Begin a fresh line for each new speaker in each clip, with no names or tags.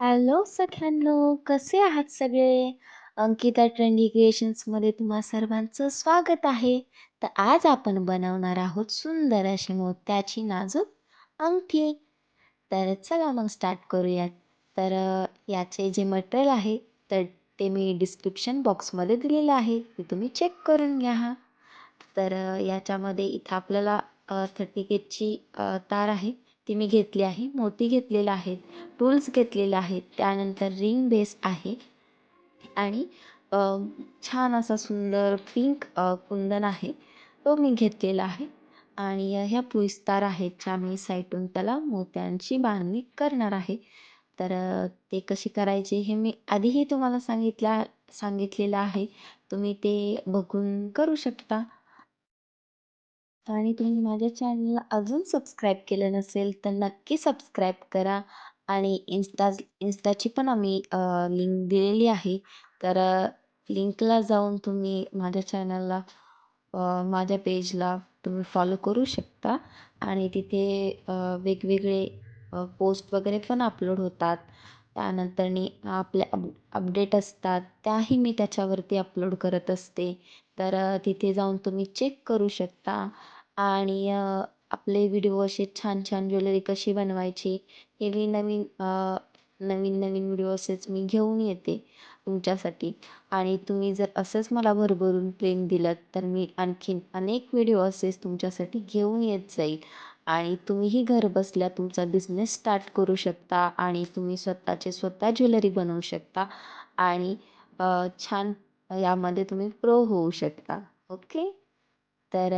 Hello सख्यांनो, कसे आहात सगळे? अंकिता ट्रेंडी क्रिएशन्समध्ये तुम्हा सर्वांचं स्वागत आहे. तर आज आपण बनवणार आहोत सुंदर अशी मोत्याची नाजूक अंगठी. तर चला मग स्टार्ट करूयात. तर याचे जे मटेरियल आहे तर ते मी डिस्क्रिप्शन बॉक्समध्ये दिलेलं आहे, ते तुम्ही चेक करून घ्या हा. तर याच्यामध्ये इथं आपल्याला 38ची तार आहे, ती मी घेतली आहे. मोती घेतलेला आहे, टूल्स घेतलेले आहेत, त्यानंतर रिंग बेस आहे आणि अ, छान असा सुंदर पिंक कुंदन आहे, तो मी घेतलेला आहे. आणि ह्या 24 तार आहेत, ज्या मी साईडून त्याला मोत्यांची बांधणी करणार आहे. तर ते कशी करायची हे मी आधीही तुम्हाला सांगितलेलं आहे. तुम्ही ते बघून करू शकता. आणि तुम्ही माझ्या चॅनलला अजून सबस्क्राईब केलं नसेल तर नक्की सबस्क्राईब करा. आणि इन्स्टाची पण आम्ही लिंक दिलेली आहे. तर लिंकला जाऊन तुम्ही माझ्या चॅनलला, माझ्या पेजला तुम्ही फॉलो करू शकता. आणि तिथे वेगवेगळे पोस्ट वगैरे पण अपलोड होतात. त्यानंतरनी आपल्या अपडेट असतात, त्याही मी त्याच्यावरती अपलोड करत असते. तर तिथे जाऊन तुम्ही चेक करू शकता. आणि आपले व्हिडिओ असे छान छान ज्वेलरी कशी बनवायची हे मी नवीन नवीन व्हिडिओ असेच मी घेऊन येते तुमच्यासाठी. आणि तुम्ही जर असंच मला भरभरून प्रेम दिलं तर मी आणखीन अनेक व्हिडिओ असेच तुमच्यासाठी घेऊन येत जाईल. आणि तुम्हीही घर बसल्या तुमचा बिझनेस स्टार्ट करू शकता आणि तुम्ही स्वतः ज्वेलरी बनवू शकता. आणि छान यामध्ये तुम्ही प्रो होऊ शकता. ओके. तर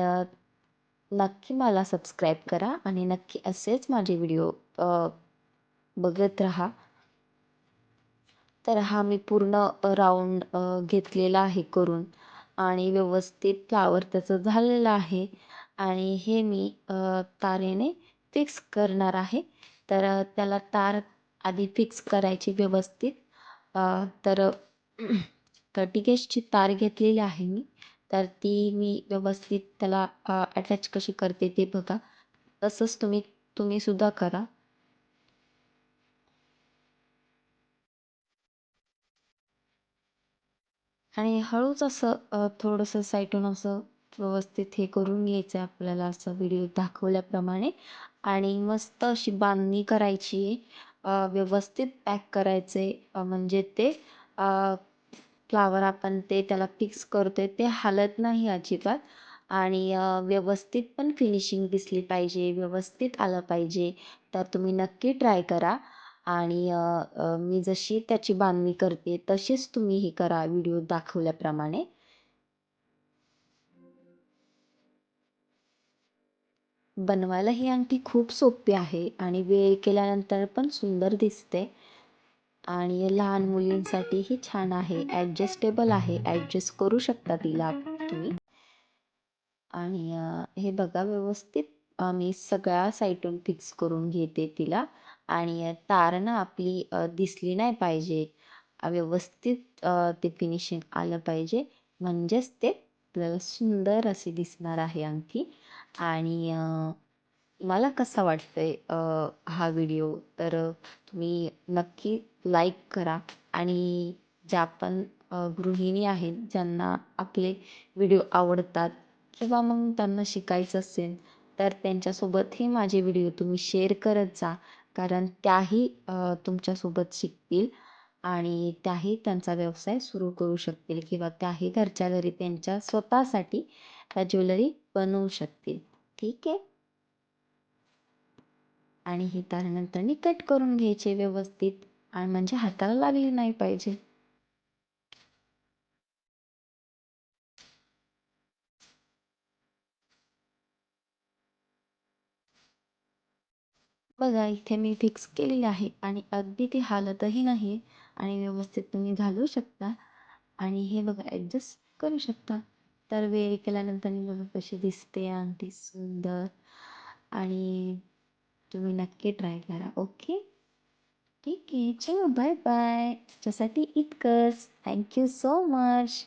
नक्की मला सबस्क्राईब करा आणि नक्की असेच माझे व्हिडिओ बघत राहा. तर हा मी पूर्ण राऊंड घेतलेला आहे करून आणि व्यवस्थित फ्लावर त्याचं झालेलं आहे. आणि हे मी तारेने फिक्स करणार आहे. तर त्याला तार आधी फिक्स करायची व्यवस्थित. तर 30 तार घेतलेली आहे मी. तर ती मी व्यवस्थित त्याला अटॅच कशी करते ते बघा. तसंच तुम्ही सुद्धा करा. आणि हळूच असं थोडंसं साईडून असं व्यवस्थित हे करून घ्यायचं आहे आपल्याला, असं व्हिडिओ दाखवल्याप्रमाणे. आणि मस्त अशी बांधणी करायची आहे. व्यवस्थित पॅक करायचे, म्हणजे ते फ्लावर आपण ते त्याला फिक्स करतोय ते हालत नाही अजिबात. आणि व्यवस्थित पण फिनिशिंग दिसली पाहिजे, व्यवस्थित आलं पाहिजे. तर तुम्ही नक्की ट्राय करा. आणि मी जशी त्याची बांधणी करते तशीच तुम्ही हे करा व्हिडिओ दाखवल्याप्रमाणे. बनवायला ही अंगठी खूप सोपी आहे आणि वेळ केल्यानंतर पण सुंदर दिसते. आणि लहान मुलींसाठीही छान आहे, ॲडजस्टेबल आहे, ॲडजस्ट करू शकता तिला तुम्ही. आणि हे बघा व्यवस्थित मी सगळ्या साईडून फिक्स करून घेते तिला. आणि तार ना आपली दिसली नाही पाहिजे. व्यवस्थित ते फिनिशिंग आलं पाहिजे, म्हणजेच ते आपल्याला सुंदर अशी दिसणार आहे अंगठी. आणि मला कसा वाटतंय हा व्हिडिओ, तर तुम्ही नक्की लाईक करा. आणि ज्या पण गृहिणी आहेत ज्यांना आपले व्हिडिओ आवडतात किंवा मग त्यांना शिकायचं असेल तर त्यांच्यासोबतही माझे व्हिडिओ तुम्ही शेअर करत जा. कारण त्याही तुमच्यासोबत शिकतील आणि त्याही त्यांचा व्यवसाय सुरू करू शकतील किंवा त्याही घरच्या घरी त्यांच्या स्वतःसाठी त्या ज्वेलरी बनवू शकतील. ठीक आहे. आणि ही त्यानंतर कट करून घ्यायचे व्यवस्थित, आणि म्हणजे हाताला लागली नाही पाहिजे. बघा इथे मी फिक्स केलेली आहे आणि अगदी ती हालतही नाही. आणि व्यवस्थित तुम्ही घालू शकता. आणि हे बघा ॲडजस्ट करू शकता. तर वेळ केल्यानंतर बघा कशी दिसते अंगठी सुंदर. आणि तुम्ही नक्की ट्राय करा. ओके. ठीक आहे, चलो बाय बाय. तुझ्यासाठी इतकंच. Thank you so much.